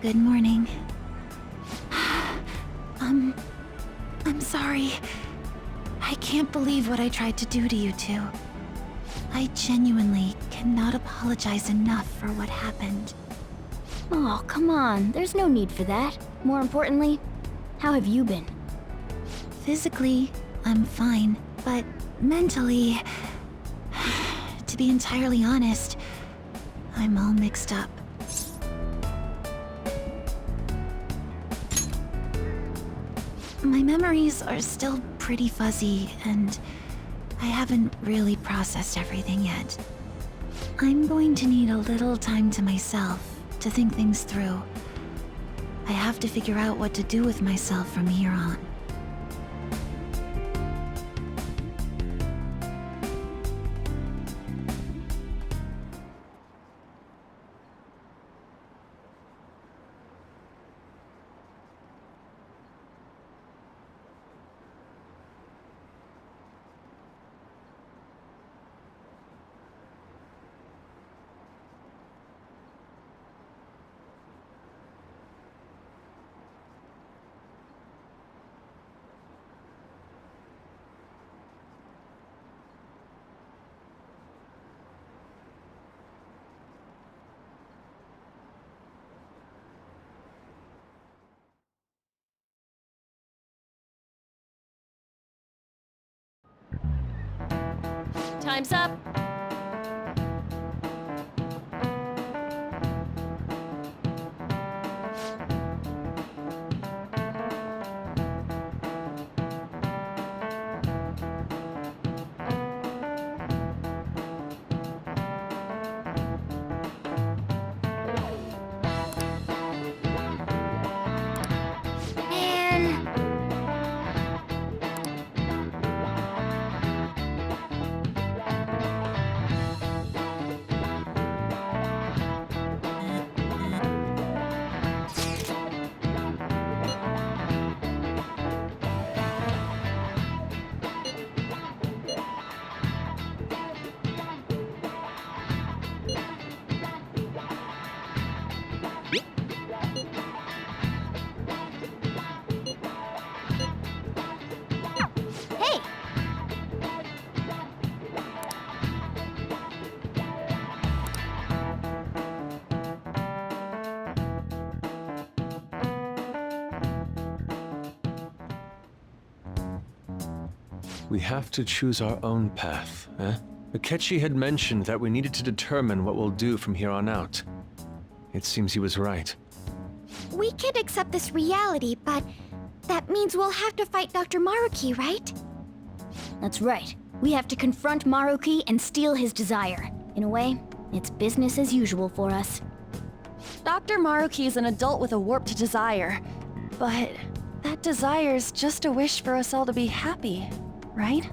Good morning. I'm sorry. I can't believe what I tried to do to you two. I genuinely cannot apologize enough for what happened. Oh, come on. There's no need for that. More importantly, how have you been? Physically, I'm fine, but mentally, to be entirely honest, I'm all mixed up. My memories are still pretty fuzzy, and I haven't really processed everything yet. I'm going to need a little time to myself to think things through. I have to figure out what to do with myself from here on. Time's up. Hey! We have to choose our own path, eh? Akechi had mentioned that we needed to determine what we'll do from here on out. It seems he was right. We could accept this reality, but that means we'll have to fight Dr. Maruki, right? That's right. We have to confront Maruki and steal his desire. In a way, it's business as usual for us. Dr. Maruki is an adult with a warped desire, but that desire's just a wish for us all to be happy, right?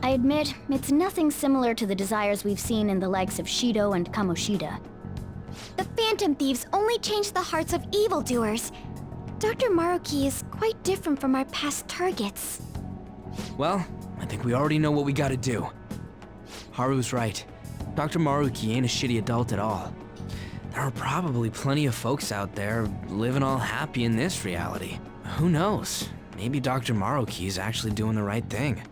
I admit, it's nothing similar to the desires we've seen in the likes of Shido and Kamoshida. The Phantom Thieves only change the hearts of evildoers. Dr. Maruki is quite different from our past targets. Well, I think we already know what we gotta do. Haru's right. Dr. Maruki ain't a shitty adult at all. There are probably plenty of folks out there living all happy in this reality. Who knows? Maybe Dr. Maruki is actually doing the right thing.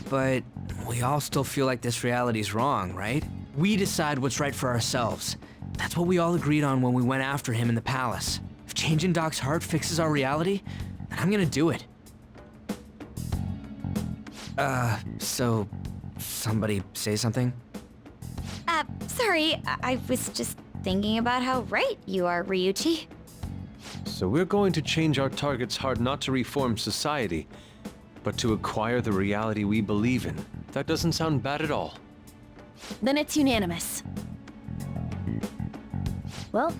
But we all still feel like this reality's wrong, right? We decide what's right for ourselves. That's what we all agreed on when we went after him in the palace. If changing Doc's heart fixes our reality, then I'm gonna do it. So somebody say something? Sorry, I was just thinking about how right you are, Ryuichi. So we're going to change our target's heart not to reform society, but to acquire the reality we believe in. That doesn't sound bad at all. Then it's unanimous. Well,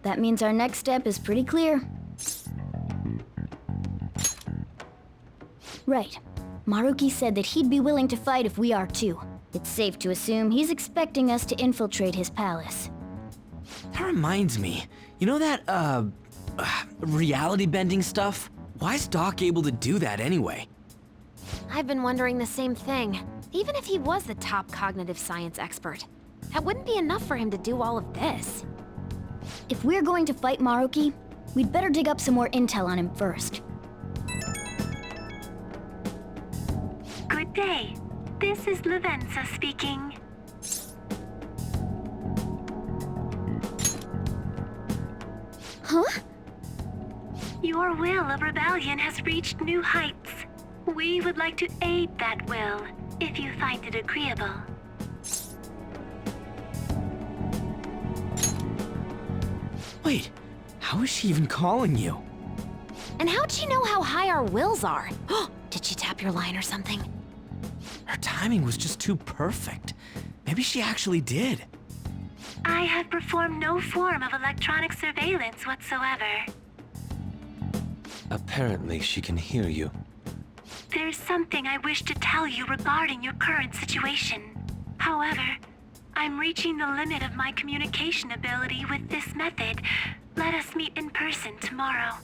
that means our next step is pretty clear. Right. Maruki said that he'd be willing to fight if we are too. It's safe to assume he's expecting us to infiltrate his palace. That reminds me, you know that, reality bending stuff? Why's Doc able to do that anyway? I've been wondering the same thing. Even if he was the top cognitive science expert, that wouldn't be enough for him to do all of this. If we're going to fight Maruki, we'd better dig up some more intel on him first. Good day. This is Lavenza speaking. Huh? Your will of rebellion has reached new heights. We would like to aid that will, if you find it agreeable. Wait, how is she even calling you? And how'd she know how high our wills are? Did she tap your line or something? Her timing was just too perfect. Maybe she actually did. I have performed no form of electronic surveillance whatsoever. Apparently, she can hear you. There's something I wish to tell you regarding your current situation. However, I'm reaching the limit of my communication ability with this method. Let us meet in person tomorrow.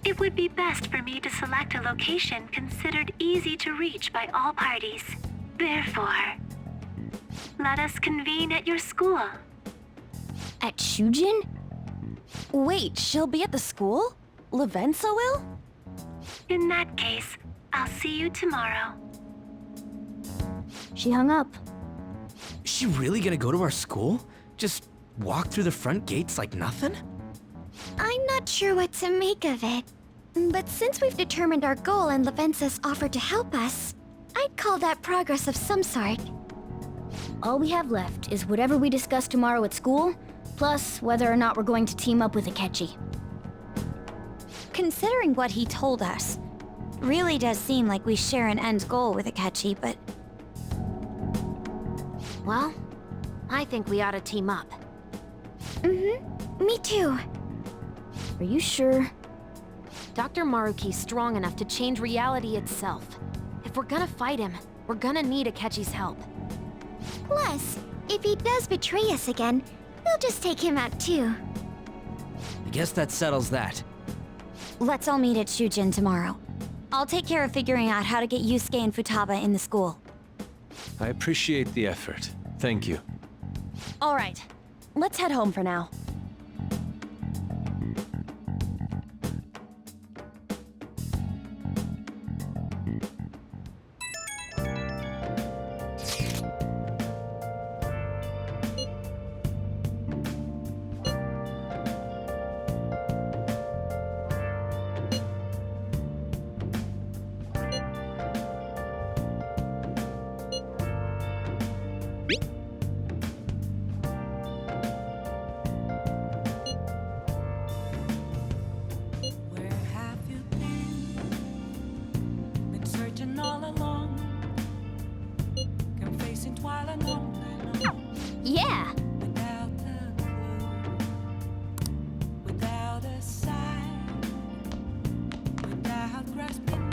It would be best for me to select a location considered easy to reach by all parties. Therefore, let us convene at your school. At Shujin? Wait, she'll be at the school? Lavenza will? In that case, I'll see you tomorrow. She hung up. Is she really gonna go to our school? Just walk through the front gates like nothing? I'm not sure what to make of it. But since we've determined our goal and Lavenza's offered to help us, I'd call that progress of some sort. All we have left is whatever we discuss tomorrow at school, plus whether or not we're going to team up with Akechi. Considering what he told us, really does seem like we share an end goal with Akechi, but Well, I think we ought to team up. Me too. Are you sure? Dr. Maruki's strong enough to change reality itself. If we're gonna fight him, we're gonna need Akechi's help. Plus, if he does betray us again, we'll just take him out too. I guess that settles that. let's all meet at Shujin tomorrow. I'll take care of figuring out how to get Yusuke and Futaba in the school. I appreciate the effort. Thank you. All right, let's head home for now. Where have you been? Been searching all along, confessing while alone and on, Yeah! without a clue, without a sign, without grasping it.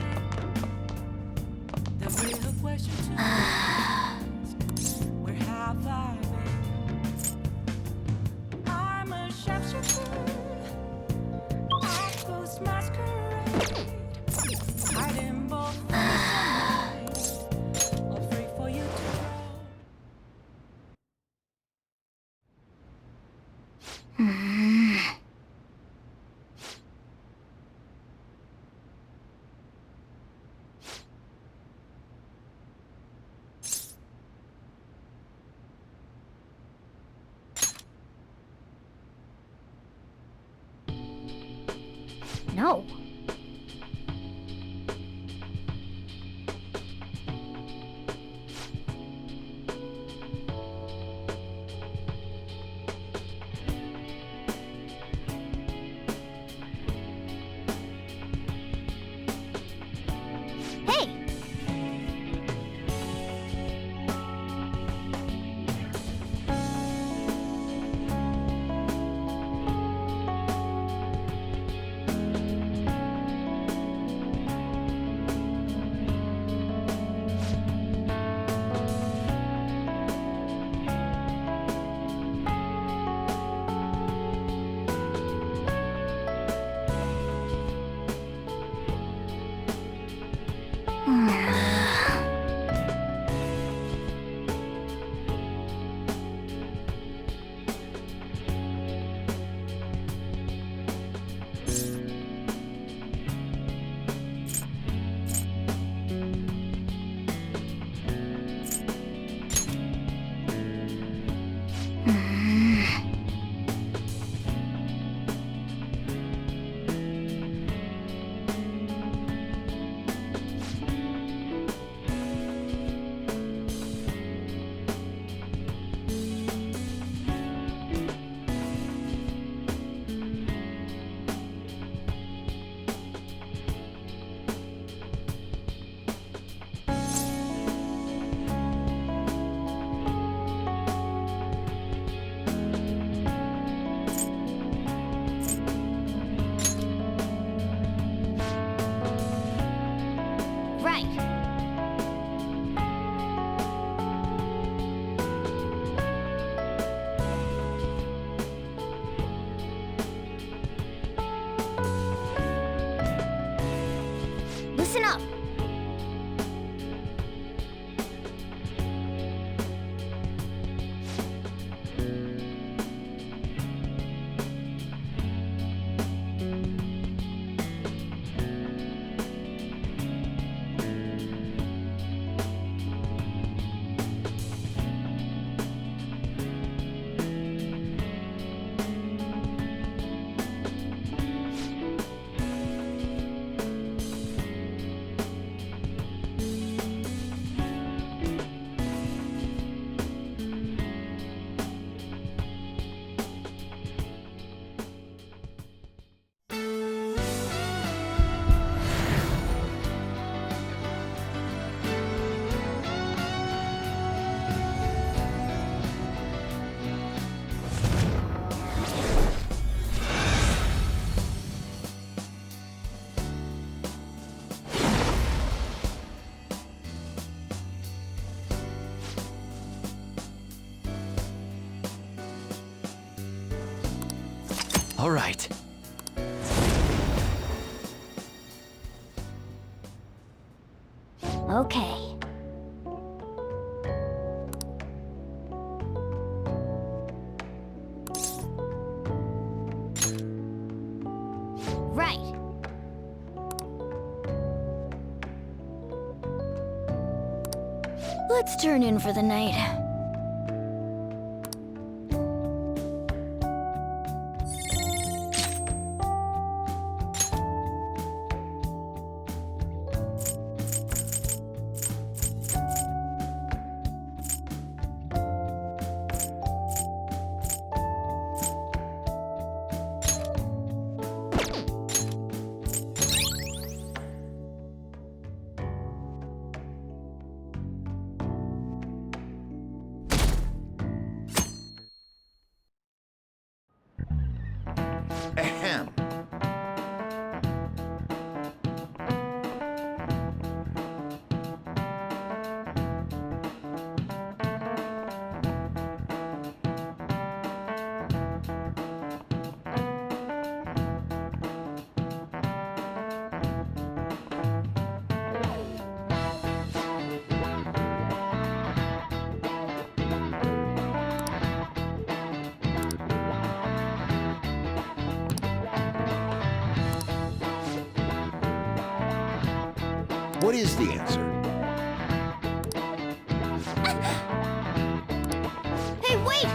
The real question to ask, where have I been? I'm a sharpshooter. I post masquerade, hiding both face and eyes, all free for you to know. No. Hey! All right. Okay. Right. Let's turn in for the night. Ahem. What is the answer? Hey, wait!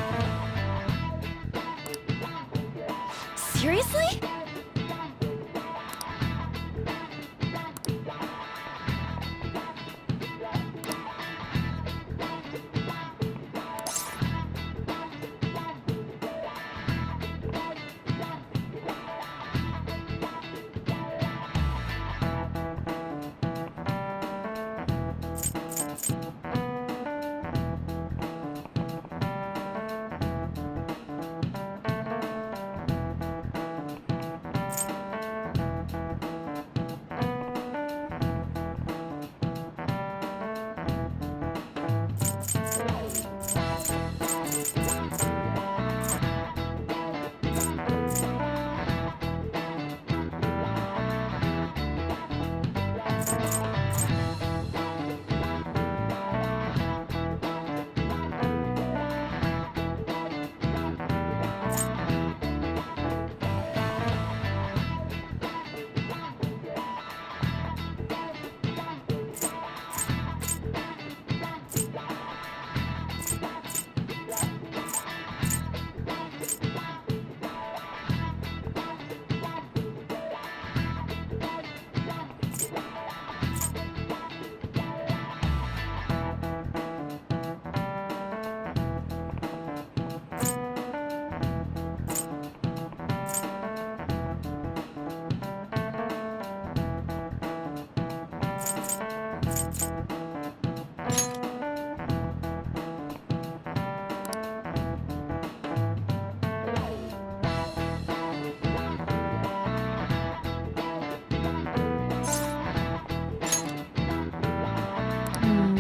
Seriously?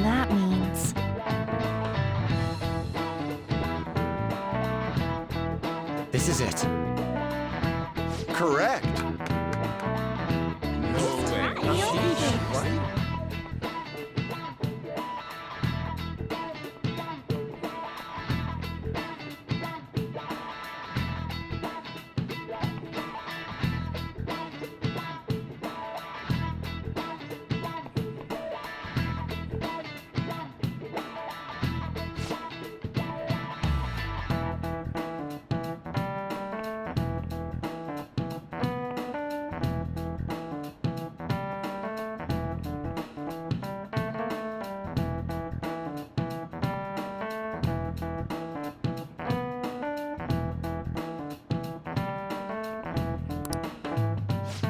That means... This is it. Correct.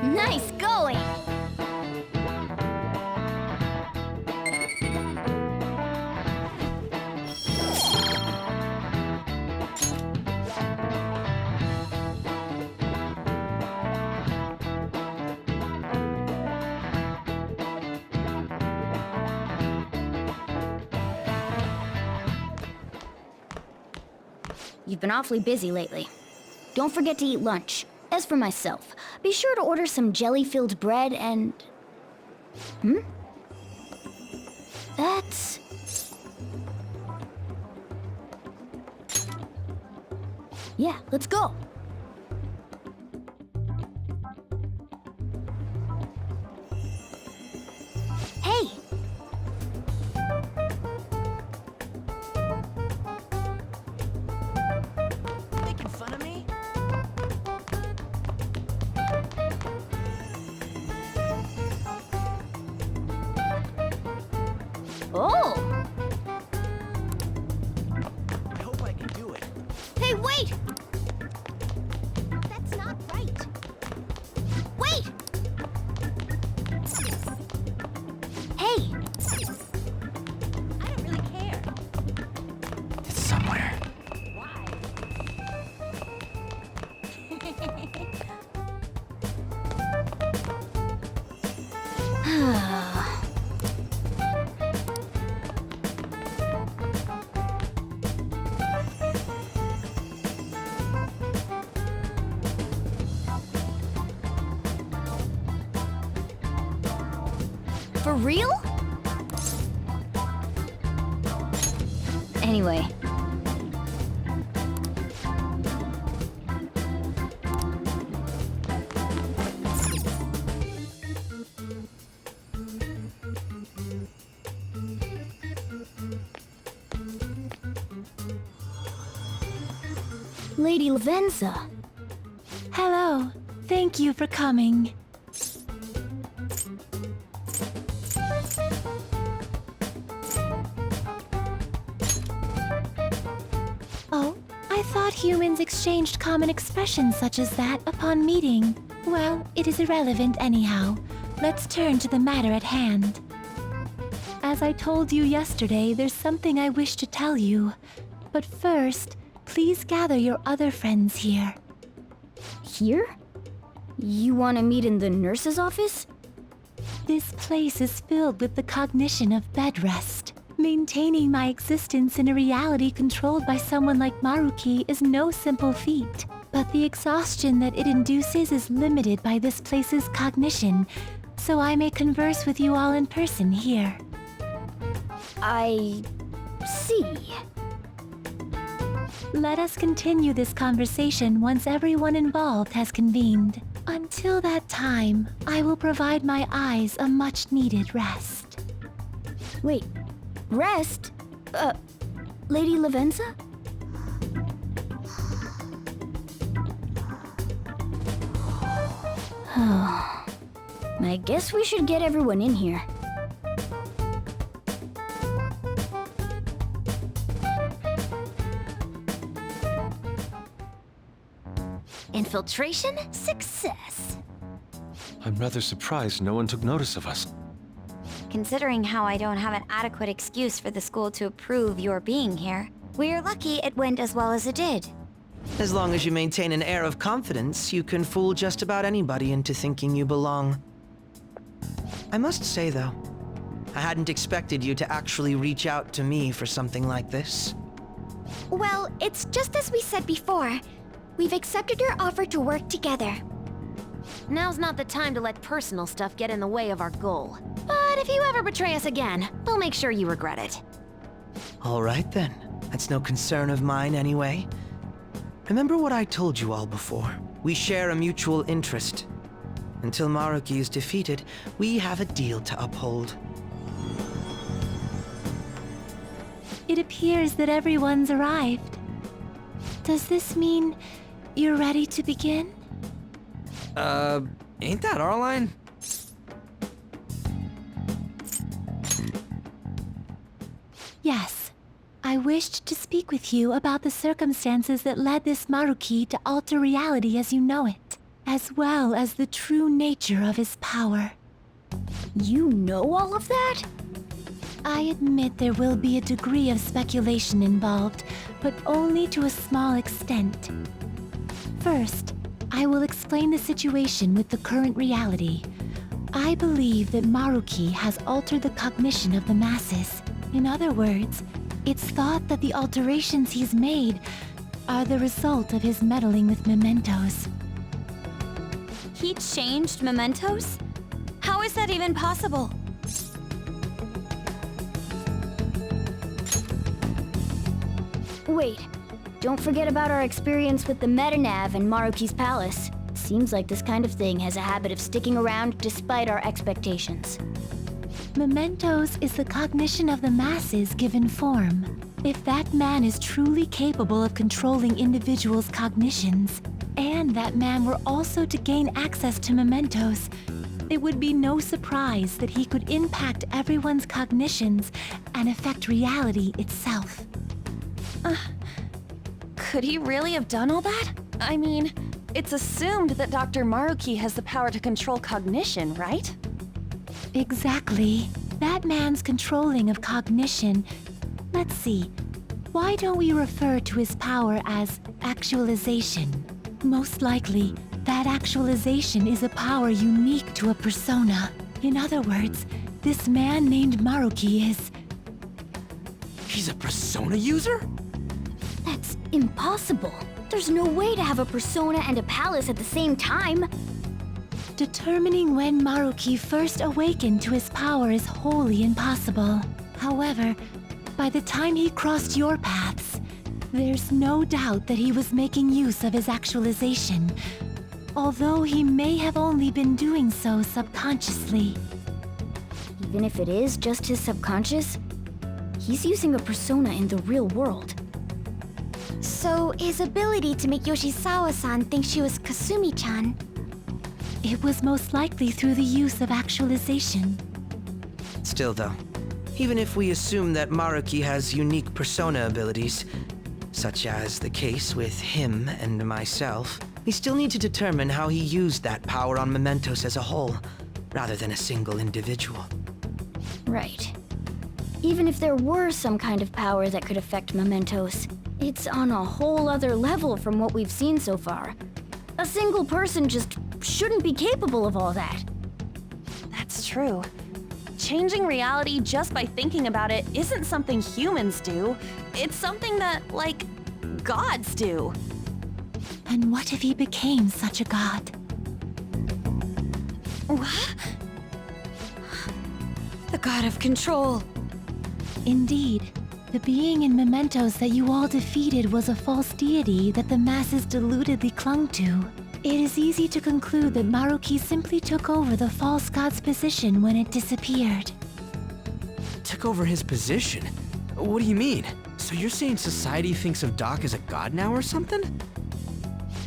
Nice going! You've been awfully busy lately. don't forget to eat lunch. As for myself, be sure to order some jelly-filled bread and... That's... Yeah, let's go. Hey! Making fun of me? Oh! I hope I can do it. Hey, wait! That's not right. Wait! Hey! I don't really care. It's somewhere. For real? Anyway. Lady Lavenza. Hello. Thank you for coming. Oh, I thought humans exchanged common expressions such as that upon meeting. Well, it is irrelevant anyhow. Let's turn to the matter at hand. As I told you yesterday, there's something I wish to tell you. But first, please gather your other friends here. Here? You want to meet in the nurse's office? This place is filled with the cognition of bed rest. Maintaining my existence in a reality controlled by someone like Maruki is no simple feat. But the exhaustion that it induces is limited by this place's cognition, so I may converse with you all in person here. I see. Let us continue this conversation once everyone involved has convened. Until that time, I will provide my eyes a much-needed rest. Wait, rest? Lady Lavenza? I guess we should get everyone in here. Infiltration success. I'm rather surprised no one took notice of us. Considering how I don't have an adequate excuse for the school to approve your being here, we're lucky it went as well as it did. As long as you maintain an air of confidence, you can fool just about anybody into thinking you belong. I must say, though, I hadn't expected you to actually reach out to me for something like this. Well, it's just as we said before. We've accepted your offer to work together. Now's not the time to let personal stuff get in the way of our goal. But if you ever betray us again, we'll make sure you regret it. All right, then. That's no concern of mine, anyway. Remember what I told you all before. We share a mutual interest. Until Maruki is defeated, we have a deal to uphold. It appears that everyone's arrived. Does this mean you're ready to begin? Ain't that our line? Yes. I wished to speak with you about the circumstances that led this Maruki to alter reality as you know it, as well as the true nature of his power. You know all of that? I admit there will be a degree of speculation involved, but only to a small extent. First, I will explain the situation with the current reality. I believe that Maruki has altered the cognition of the masses. In other words, it's thought that the alterations he's made are the result of his meddling with mementos. He changed mementos? How is that even possible? Wait, don't forget about our experience with the Metanav and Maruki's palace. Seems like this kind of thing has a habit of sticking around despite our expectations. Mementos is the cognition of the masses given form. If that man is truly capable of controlling individuals' cognitions, and that man were also to gain access to mementos, it would be no surprise that he could impact everyone's cognitions and affect reality itself. Could he really have done all that? I mean, it's assumed that Dr. Maruki has the power to control cognition, right? Exactly. That man's controlling of cognition. Let's see. Why don't we refer to his power as actualization? Most likely, that actualization is a power unique to a persona. In other words, this man named Maruki is... He's a persona user? That's impossible. There's no way to have a persona and a palace at the same time. Determining when Maruki first awakened to his power is wholly impossible. However, by the time he crossed your paths, there's no doubt that he was making use of his actualization, although he may have only been doing so subconsciously. Even if it is just his subconscious, he's using a persona in the real world. So, his ability to make Yoshizawa-san think she was Kasumi-chan. It was most likely through the use of actualization. Still though, even if we assume that Maruki has unique persona abilities, such as the case with him and myself, we still need to determine how he used that power on mementos as a whole, rather than a single individual. Right. Even if there were some kind of power that could affect mementos, it's on a whole other level from what we've seen so far. A single person just shouldn't be capable of all that. That's true. Changing reality just by thinking about it isn't something humans do. It's something that, like, gods do. And what if he became such a god? What? The god of control. Indeed. The being in mementos that you all defeated was a false deity that the masses deludedly clung to. It is easy to conclude that Maruki simply took over the false god's position when it disappeared. Took over his position? What do you mean? So you're saying society thinks of Doc as a god now or something?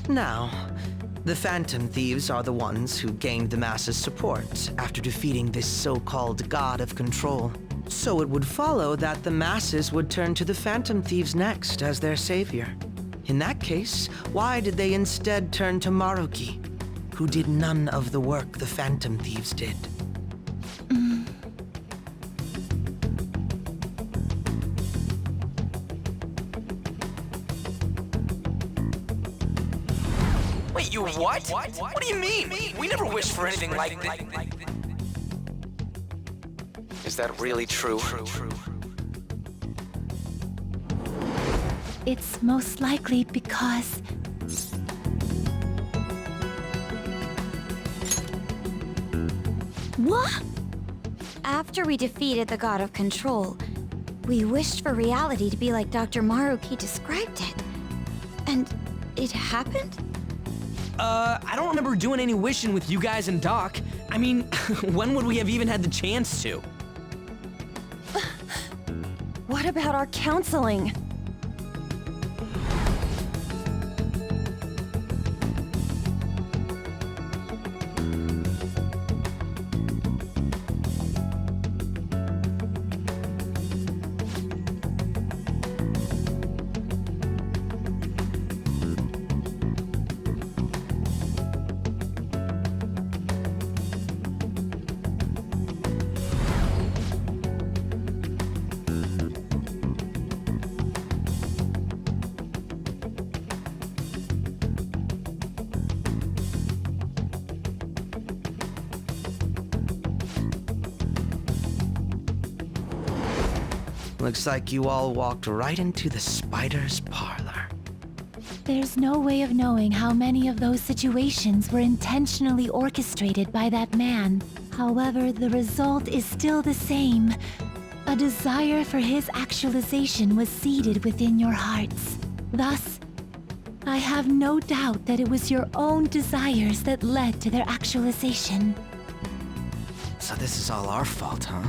Now, the Phantom Thieves are the ones who gained the masses' support after defeating this so-called god of control. So it would follow that the masses would turn to the Phantom Thieves next as their savior. In that case, why did they instead turn to Maruki, who did none of the work the Phantom Thieves did? Wait, you what? What do you mean? We never wished for anything like that. Is that really true? It's most likely because... What? After we defeated the god of control, we wished for reality to be like Dr. Maruki described it. And it happened? I don't remember doing any wishing with you guys and Doc. I mean, when would we have even had the chance to? What about our counseling? Looks like you all walked right into the spider's parlor. There's no way of knowing how many of those situations were intentionally orchestrated by that man. However, the result is still the same. A desire for his actualization was seeded within your hearts. Thus, I have no doubt that it was your own desires that led to their actualization. So this is all our fault, huh?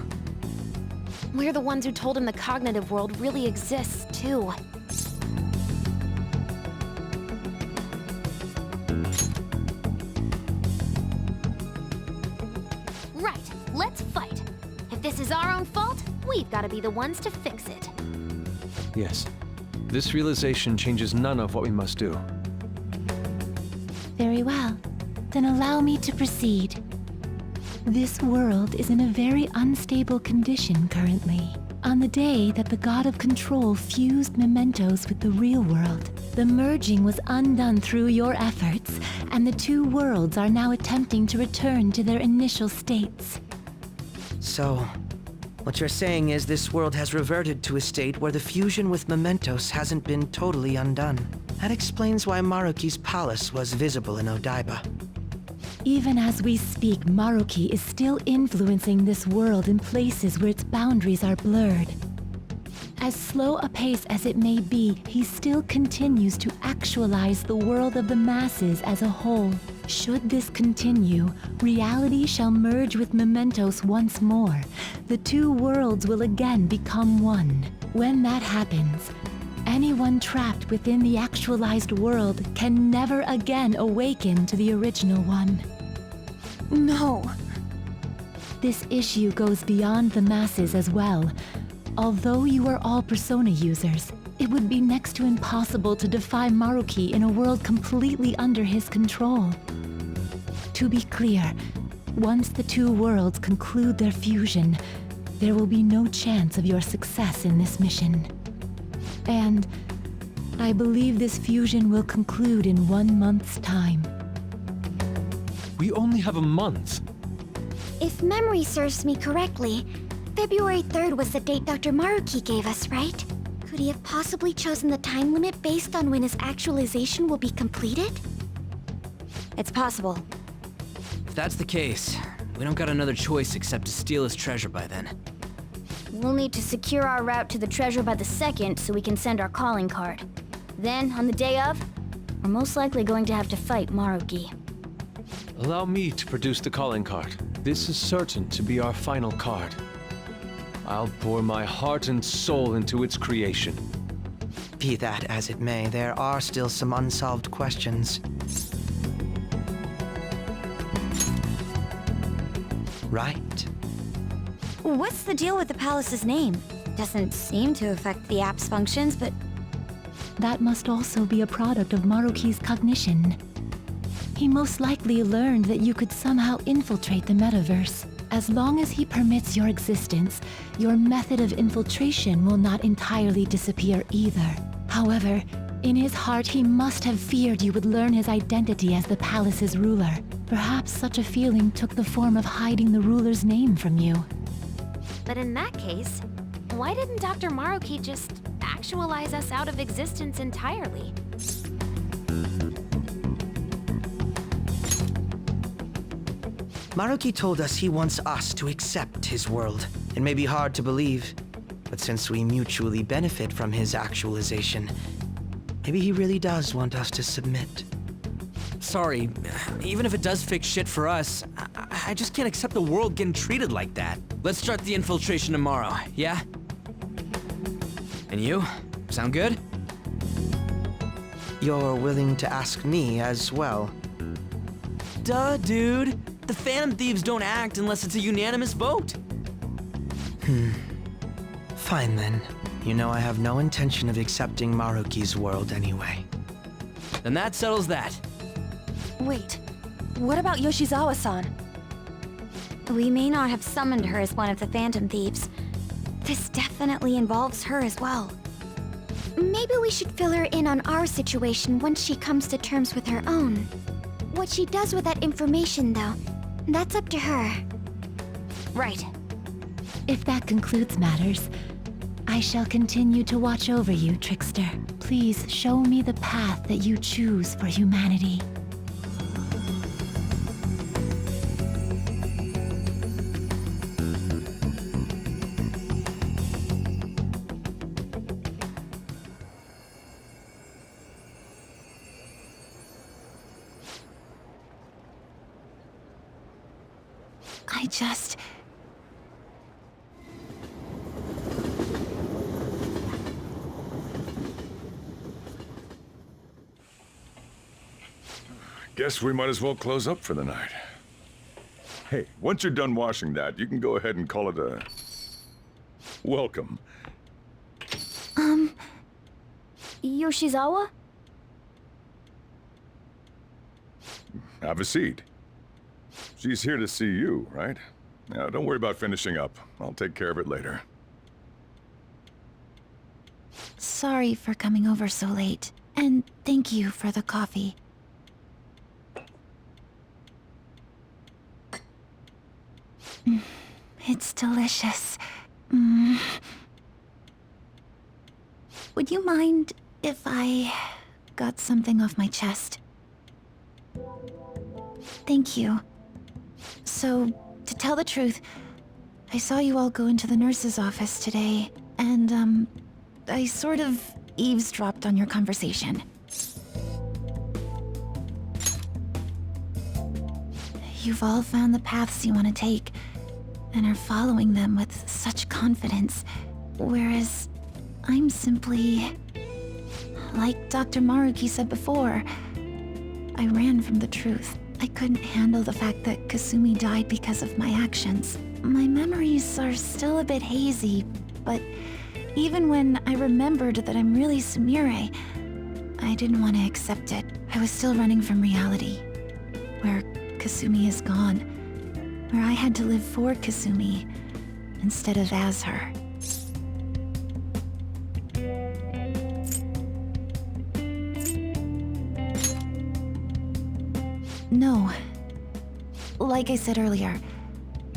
We're the ones who told him the cognitive world really exists, too. Right, let's fight. If this is our own fault, we've got to be the ones to fix it. Yes. This realization changes none of what we must do. Very well. Then allow me to proceed. This world is in a very unstable condition currently. On the day that the God of Control fused mementos with the real world, the merging was undone through your efforts, and the two worlds are now attempting to return to their initial states. So, what you're saying is this world has reverted to a state where the fusion with mementos hasn't been totally undone. That explains why Maruki's palace was visible in Odaiba. Even as we speak, Maruki is still influencing this world in places where its boundaries are blurred. As slow a pace as it may be, he still continues to actualize the world of the masses as a whole. Should this continue, reality shall merge with mementos once more. The two worlds will again become one. When that happens, anyone trapped within the actualized world can never again awaken to the original one. No. This issue goes beyond the masses as well. Although you are all Persona users, it would be next to impossible to defy Maruki in a world completely under his control. To be clear, once the two worlds conclude their fusion, there will be no chance of your success in this mission. And I believe this fusion will conclude in 1 month's time. We only have a month. If memory serves me correctly, February 3rd was the date Dr. Maruki gave us, right? Could he have possibly chosen the time limit based on when his actualization will be completed? It's possible. If that's the case, we don't got another choice except to steal his treasure by then. We'll need to secure our route to the treasure by the 2nd so we can send our calling card. Then, on the day of, we're most likely going to have to fight Maruki. Allow me to produce the calling card. This is certain to be our final card. I'll pour my heart and soul into its creation. Be that as it may, there are still some unsolved questions. Right. What's the deal with the palace's name? Doesn't seem to affect the app's functions, but That must also be a product of Maruki's cognition. He most likely learned that you could somehow infiltrate the metaverse. As long as he permits your existence, your method of infiltration will not entirely disappear either. However, in his heart he must have feared you would learn his identity as the palace's ruler. Perhaps such a feeling took the form of hiding the ruler's name from you. But in that case, why didn't Dr. Maruki just actualize us out of existence entirely? Maruki told us he wants us to accept his world. It may be hard to believe, but since we mutually benefit from his actualization, maybe he really does want us to submit. Sorry, even if it does fix shit for us, I just can't accept the world getting treated like that. Let's start the infiltration tomorrow, yeah? And you? Sound good? You're willing to ask me as well. Duh, dude. The Phantom Thieves don't act unless it's a unanimous vote. Fine then. You know I have no intention of accepting Maruki's world anyway. Then that settles that. Wait, what about Yoshizawa-san? we may not have summoned her as one of the Phantom Thieves. This definitely involves her as well. Maybe we should fill her in on our situation once she comes to terms with her own. What she does with that information, though, that's up to her. Right. If that concludes matters, I shall continue to watch over you, Trickster. Please show me the path that you choose for humanity. I just... Guess we might as well close up for the night. Hey, once you're done washing that, you can go ahead and call it a... welcome. Yoshizawa? Have a seat. She's here to see you, right? Now, don't worry about finishing up. I'll take care of it later. Sorry for coming over so late. And thank you for the coffee. It's delicious. Would you mind if I got something off my chest? Thank you. So, to tell the truth, I saw you all go into the nurse's office today, and, I sort of eavesdropped on your conversation. You've all found the paths you want to take, and are following them with such confidence, whereas I'm simply... Like Dr. Maruki said before, I ran from the truth. I couldn't handle the fact that Kasumi died because of my actions. My memories are still a bit hazy, but even when I remembered that I'm really Sumire, I didn't want to accept it. I was still running from reality, where Kasumi is gone, where I had to live for Kasumi instead of as her. No. Like I said earlier,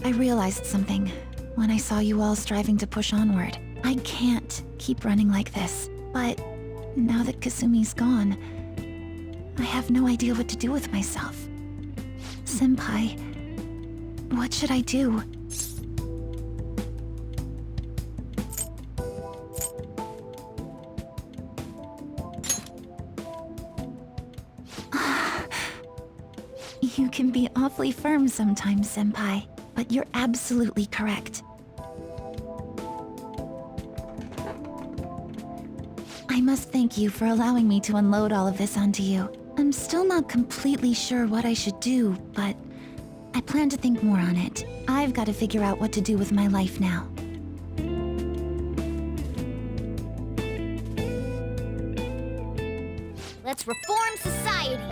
I realized something when I saw you all striving to push onward. I can't keep running like this, but now that Kasumi's gone, I have no idea what to do with myself. Senpai, what should I do? You can be awfully firm sometimes, Senpai, but you're absolutely correct. I must thank you for allowing me to unload all of this onto you. I'm still not completely sure what I should do, but I plan to think more on it. I've got to figure out what to do with my life now. Let's reform society!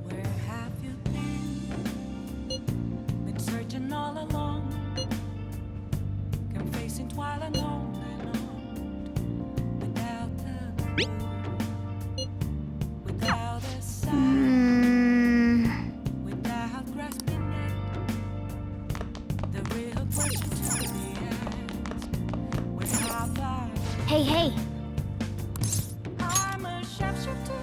Where have you been? Been searching all along, confessing while alone and on, without the clue, without a sign, without grasping it. The real question to be asked: where have I? Hey, hey! I'm a sharpshooter.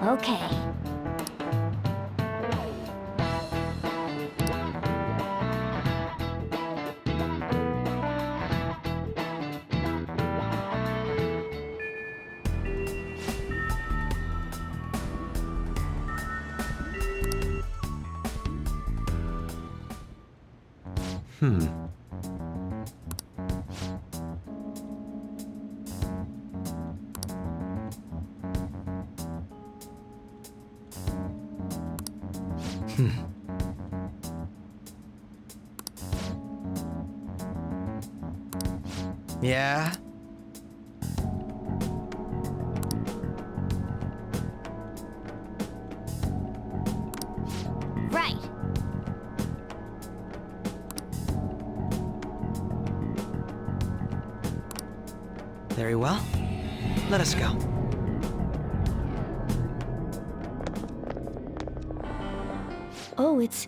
Okay. Yeah? Right. Very well. Let us go. Oh, it's...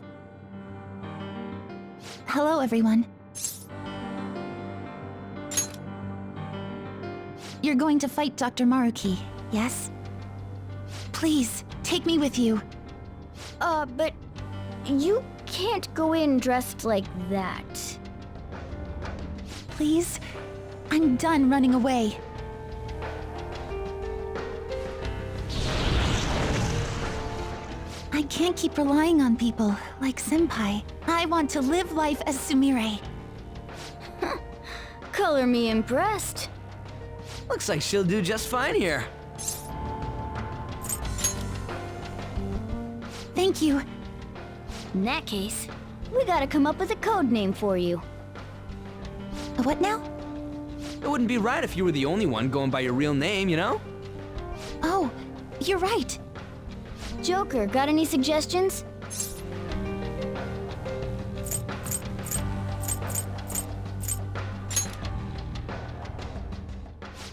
Hello, everyone. You're going to fight Dr. Maruki, yes? Please, take me with you. But you can't go in dressed like that. Please? I'm done running away. I can't keep relying on people like Senpai. I want to live life as Sumire. Color me impressed. Looks like she'll do just fine here. Thank you. In that case, we gotta come up with a code name for you. What now? It wouldn't be right if you were the only one going by your real name, you know? Oh, you're right. Joker, got any suggestions?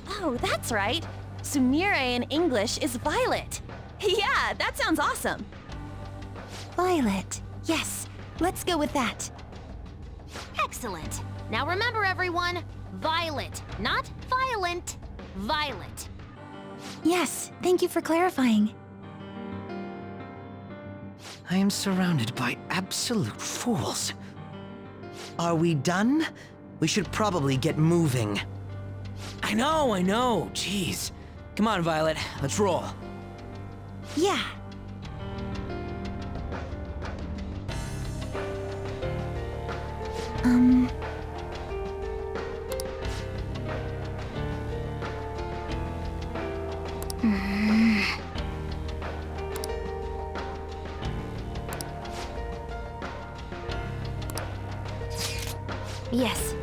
Oh, that's right. Sumire in English is Violet. Yeah, that sounds awesome. Violet. Yes, let's go with that. Excellent. Now remember, everyone, Violet, not violent. Violet. Yes, thank you for clarifying. I am surrounded by absolute fools. Are we done? We should probably get moving. I know. Jeez. Come on, Violet. Let's roll. Yeah. Yes,